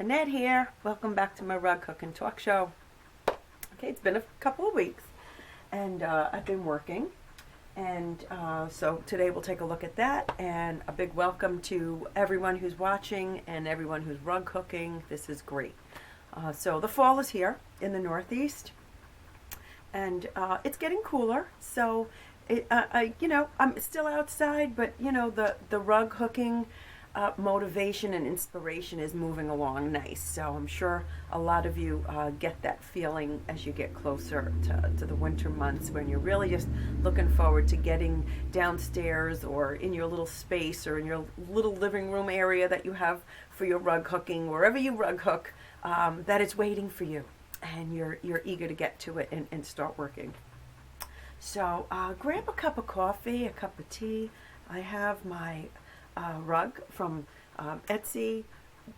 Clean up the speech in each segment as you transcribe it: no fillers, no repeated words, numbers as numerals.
Annette here. Welcome back to my rug hook and talk show. Okay, it's been a couple of weeks and I've been working, and so today we'll take a look at that, and a big welcome to everyone who's watching and everyone who's rug hooking. This is great. So the fall is here in the Northeast, and it's getting cooler, so I'm still outside, but the rug hooking motivation and inspiration is moving along nice. So I'm sure a lot of you get that feeling as you get closer to the winter months, when you're really just looking forward to getting downstairs or in your little space or in your little living room area that you have for your rug hooking, wherever you rug hook, that it's waiting for you, and you're eager to get to it and start working. So grab a cup of coffee, a cup of tea. I have my rug from Etsy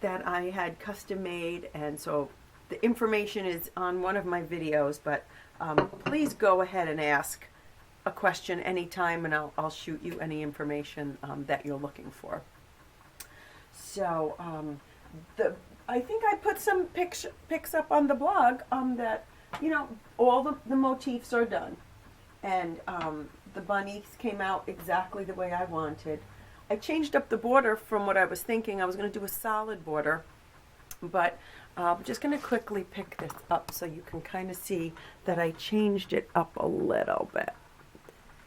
that I had custom made, and so the information is on one of my videos, but please go ahead and ask a question anytime, and I'll shoot you any information that you're looking for. So I think I put some pics up on the blog that all the motifs are done, and the bunnies came out exactly the way I wanted. I changed up the border from what I was thinking. I was going to do a solid border, but I'm just going to quickly pick this up so you can kind of see that I changed it up a little bit.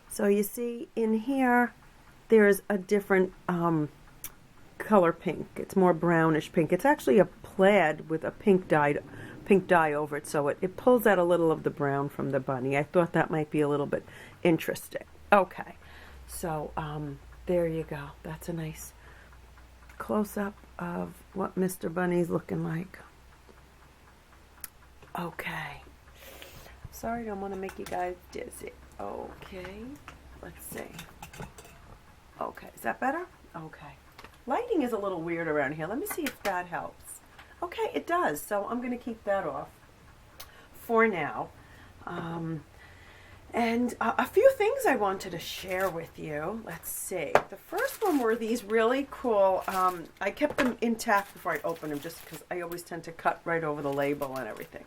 So you see in here, there's a different color pink. It's more brownish pink. It's actually a plaid with a pink dye over it, so it pulls out a little of the brown from the bunny. I thought that might be a little bit interesting. Okay, so there you go. That's a nice close-up of what Mr. Bunny's looking like. Okay. Sorry, I don't want to make you guys dizzy. Okay. Let's see. Okay. Is that better? Okay. Lighting is a little weird around here. Let me see if that helps. Okay, it does. So I'm going to keep that off for now. And a few things I wanted to share with you. Let's see. The first one were these really cool, I kept them intact before I opened them, just because I always tend to cut right over the label and everything.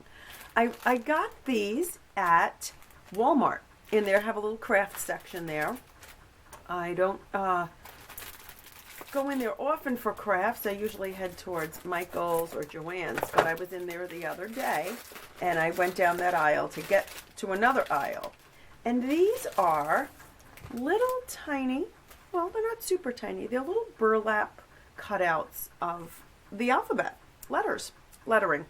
I got these at Walmart. In there, have a little craft section there. I don't go in there often for crafts. I usually head towards Michael's or Joann's, but I was in there the other day, and I went down that aisle to get to another aisle. And these are little tiny, well, they're not super tiny, they're little burlap cutouts of the alphabet, lettering.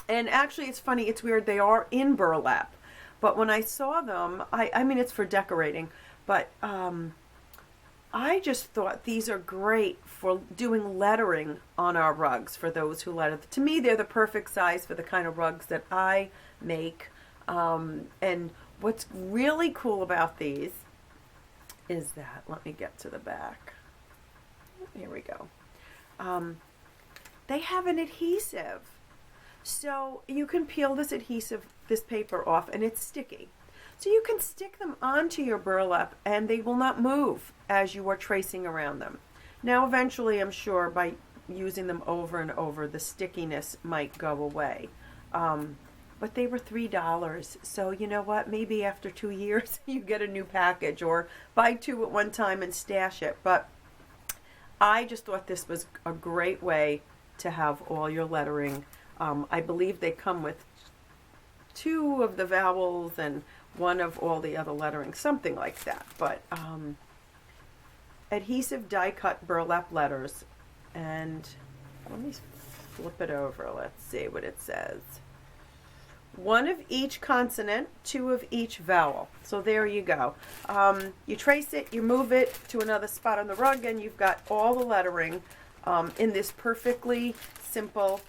And actually, it's funny, it's weird, they are in burlap. But when I saw them, I mean, it's for decorating, but I just thought these are great for doing lettering on our rugs for those who letter. To me, they're the perfect size for the kind of rugs that I make. And what's really cool about these is that, let me get to the back. Here we go. They have an adhesive. So you can peel this paper off, and it's sticky. So you can stick them onto your burlap, and they will not move as you are tracing around them. Now, eventually, I'm sure by using them over and over, the stickiness might go away. But they were $3. So you know what? Maybe after 2 years, you get a new package, or buy two at one time and stash it. But I just thought this was a great way to have all your lettering. I believe they come with 2 of the vowels and 1 of all the other lettering, something like that. But adhesive die cut burlap letters. And let me flip it over. Let's see what it says. 1 of each consonant, 2 of each vowel. So there you go. You trace it, you move it to another spot on the rug, and you've got all the lettering in this perfectly simple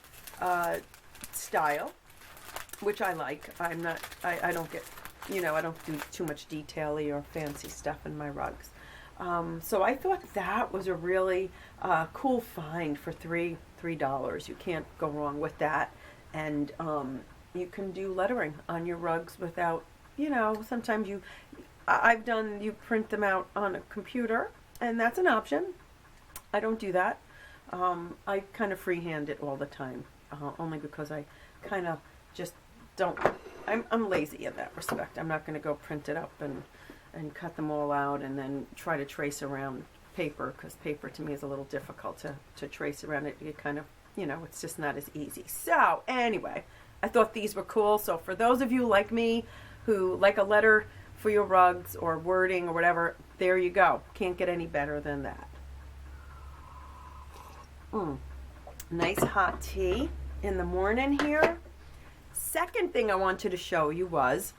style, which I like. I don't get, I don't do too much detail-y or fancy stuff in my rugs. So I thought that was a really cool find for $3. You can't go wrong with that. And you can do lettering on your rugs without, sometimes you print them out on a computer, and that's an option. I don't do that. I kind of freehand it all the time, only because I kind of just don't. I'm lazy in that respect. I'm not going to go print it up and cut them all out and then try to trace around paper, because paper to me is a little difficult to trace around it. You kind of, it's just not as easy. So anyway, I thought these were cool. So for those of you like me who like a letter for your rugs or wording or whatever, there you go. Can't get any better than that. Nice hot tea in the morning here. Second thing I wanted to show you was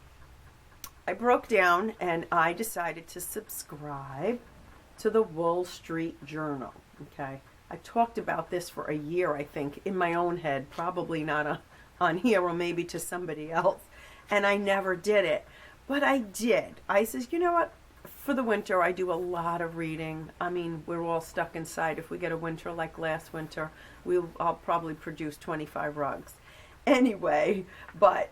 I broke down and I decided to subscribe to the Wall Street Journal. Okay, I talked about this for a year, I think, in my own head, probably not on here or maybe to somebody else, and I never did it, but I did. I says, you know what? For the winter, I do a lot of reading. I mean, we're all stuck inside. If we get a winter like last winter, I'll probably produce 25 rugs. Anyway, but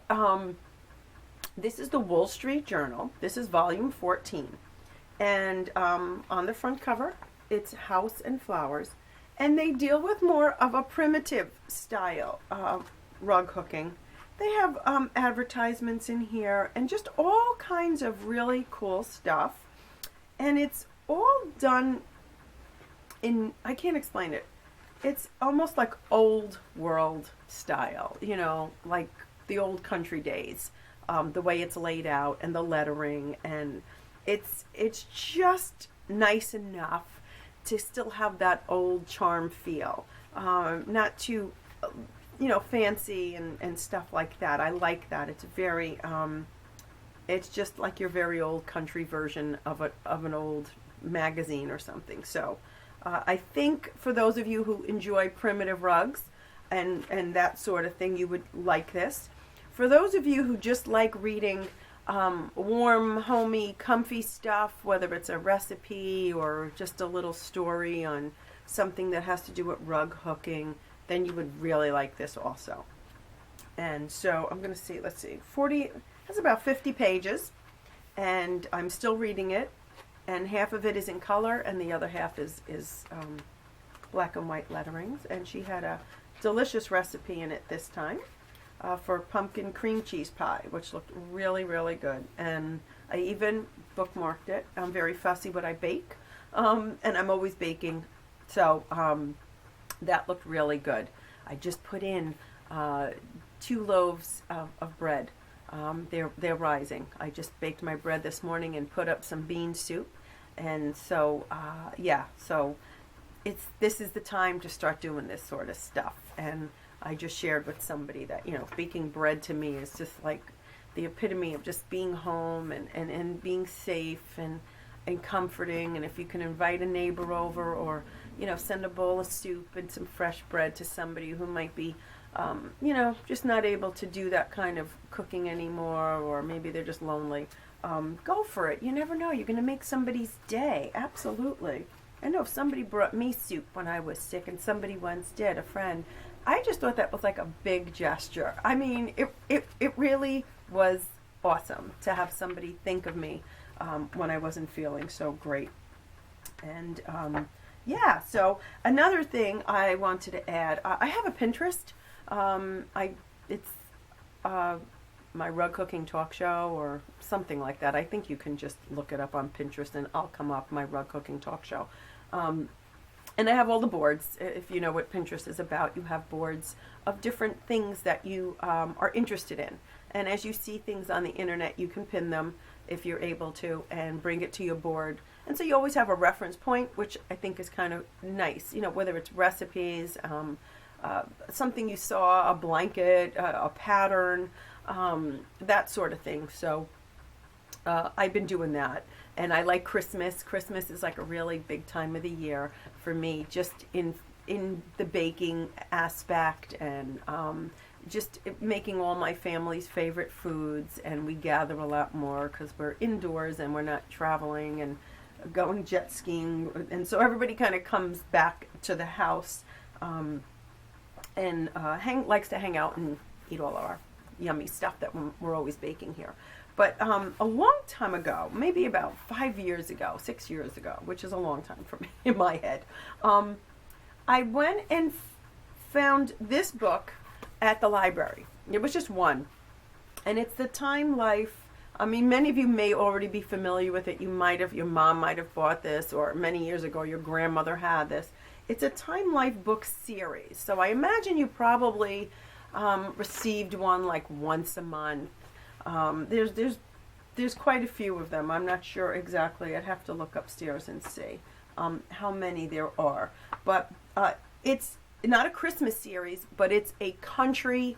this is the Wall Street Journal. This is volume 14. And on the front cover, it's House and Flowers. And they deal with more of a primitive style rug hooking. They have advertisements in here and just all kinds of really cool stuff. And it's all done in, I can't explain it. It's almost like old world style, like the old country days, the way it's laid out and the lettering, and it's just nice enough to still have that old charm feel, not too, fancy and stuff like that. I like that. It's very, it's just like your very old country version of an old magazine or something. So I think for those of you who enjoy primitive rugs and that sort of thing, you would like this. For those of you who just like reading warm, homey, comfy stuff, whether it's a recipe or just a little story on something that has to do with rug hooking, then you would really like this also. And so I'm going to see, let's see, has about 50 pages, and I'm still reading it, and half of it is in color and the other half is black and white letterings. And she had a delicious recipe in it this time for pumpkin cream cheese pie, which looked really, really good. And I even bookmarked it. I'm very fussy what I bake, and I'm always baking, so that looked really good. I just put in 2 loaves of bread. They're rising. I just baked my bread this morning and put up some bean soup, and so so this is the time to start doing this sort of stuff. And I just shared with somebody that baking bread to me is just like the epitome of just being home and being safe and comforting. And if you can invite a neighbor over, or send a bowl of soup and some fresh bread to somebody who might be just not able to do that kind of cooking anymore, or maybe they're just lonely, go for it. You never know. You're going to make somebody's day. Absolutely. I know if somebody brought me soup when I was sick, and somebody once did, a friend, I just thought that was like a big gesture. I mean, it really was awesome to have somebody think of me when I wasn't feeling so great. And so another thing I wanted to add, I have a Pinterest. It's my rug cooking talk show or something like that. I think you can just look it up on Pinterest and I'll come up, my rug cooking talk show. And I have all the boards. If you know what Pinterest is about, you have boards of different things that you are interested in. And as you see things on the internet, you can pin them if you're able to and bring it to your board. And so you always have a reference point, which I think is kind of nice, whether it's recipes, something you saw, a blanket, a pattern, that sort of thing. So I've been doing that. And I like Christmas. Christmas is like a really big time of the year for me, just in the baking aspect, and just making all my family's favorite foods. And we gather a lot more because we're indoors and we're not traveling and going jet skiing. And so everybody kind of comes back to the house and likes to hang out and eat all our yummy stuff that we're always baking here. But a long time ago, maybe about 5 years ago, 6 years ago, which is a long time for me in my head, I went and found this book at the library. It was just one. And it's the Time Life. I mean, many of you may already be familiar with it. Your mom might have bought this, or many years ago, your grandmother had this. It's a Time Life book series. So I imagine you probably received one like once a month. There's quite a few of them. I'm not sure exactly. I'd have to look upstairs and see how many there are. But it's not a Christmas series, but it's a country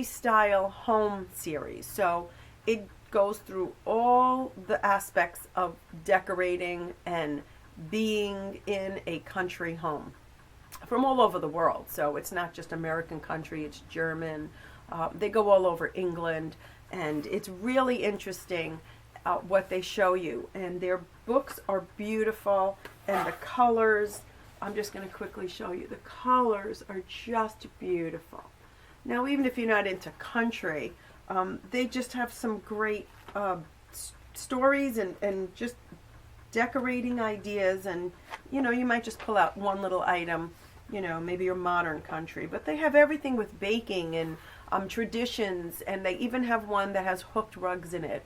style home series. So it goes through all the aspects of decorating and being in a country home from all over the world. So it's not just American country, it's German. They go all over England, and it's really interesting what they show you. And their books are beautiful, and the colors, I'm just going to quickly show you. The colors are just beautiful. Now, even if you're not into country, they just have some great stories and just decorating ideas. And, you might just pull out one little item, maybe your modern country. But they have everything with baking and traditions, and they even have one that has hooked rugs in it.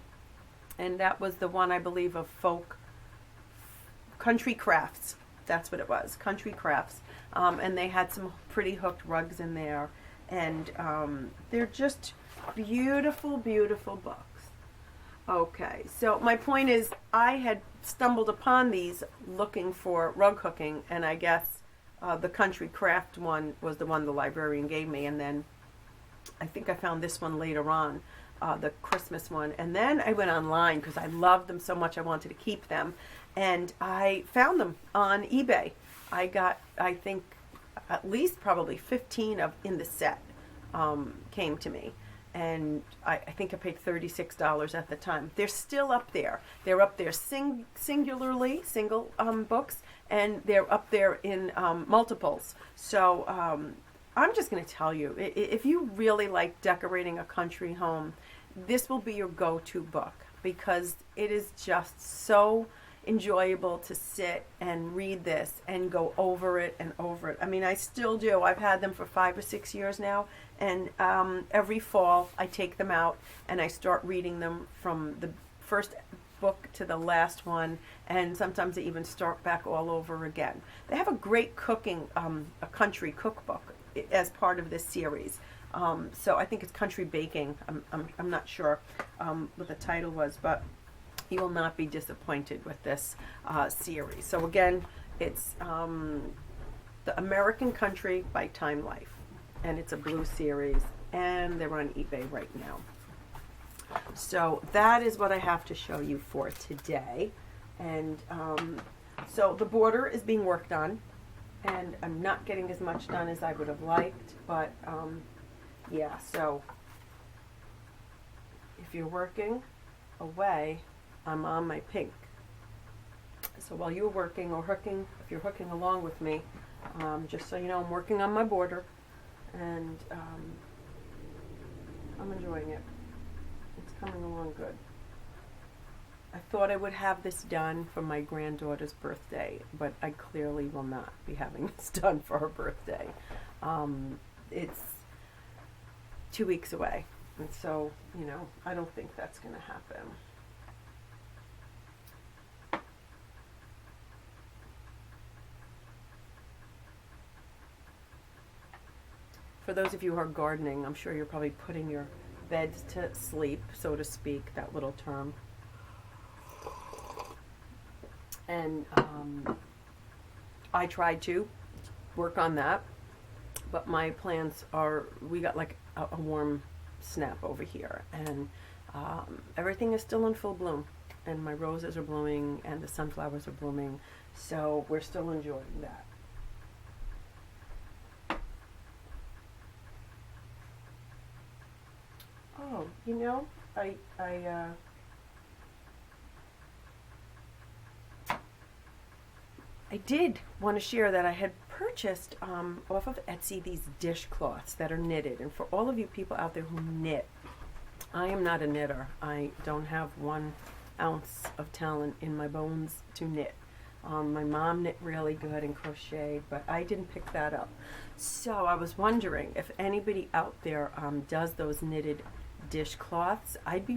And that was the one, I believe, of country crafts. That's what it was, country crafts. And they had some pretty hooked rugs in there. And they're just beautiful, beautiful books. Okay, so my point is, I had stumbled upon these looking for rug hooking, and I guess the country craft one was the one the librarian gave me, and then I think I found this one later on, the Christmas one. And then I went online because I loved them so much I wanted to keep them, and I found them on eBay. I got, I think, at least probably 15 in the set came to me. And I think I paid $36 at the time. They're still up there. They're up there singularly, single books, and they're up there in multiples. So I'm just going to tell you, if you really like decorating a country home, this will be your go-to book, because it is just so enjoyable to sit and read this and go over it and over it. I mean, I still do. I've had them for 5 or 6 years now, and every fall I take them out and I start reading them from the first book to the last one, and sometimes I even start back all over again. They have a great cooking, a country cookbook as part of this series. So I think it's Country Baking. I'm not sure what the title was, but you will not be disappointed with this series. So again, it's The American Country by Time Life, and it's a blue series, and they're on eBay right now. So that is what I have to show you for today. And so the border is being worked on, and I'm not getting as much done as I would have liked, but yeah, so if you're working away, I'm on my pink. So while you're working or hooking, if you're hooking along with me, just so you know, I'm working on my border, and I'm enjoying it. It's coming along good. I thought I would have this done for my granddaughter's birthday, but I clearly will not be having this done for her birthday. It's 2 weeks away, and so, I don't think that's going to happen. For those of you who are gardening, I'm sure you're probably putting your beds to sleep, so to speak, that little term. And I tried to work on that, but my plants we got like a warm snap over here, and everything is still in full bloom, and my roses are blooming, and the sunflowers are blooming, so we're still enjoying that. Oh, I did want to share that I had purchased off of Etsy these dishcloths that are knitted. And for all of you people out there who knit, I am not a knitter. I don't have 1 ounce of talent in my bones to knit. My mom knit really good and crocheted, but I didn't pick that up. So I was wondering if anybody out there does those knitted dishcloths. I'd be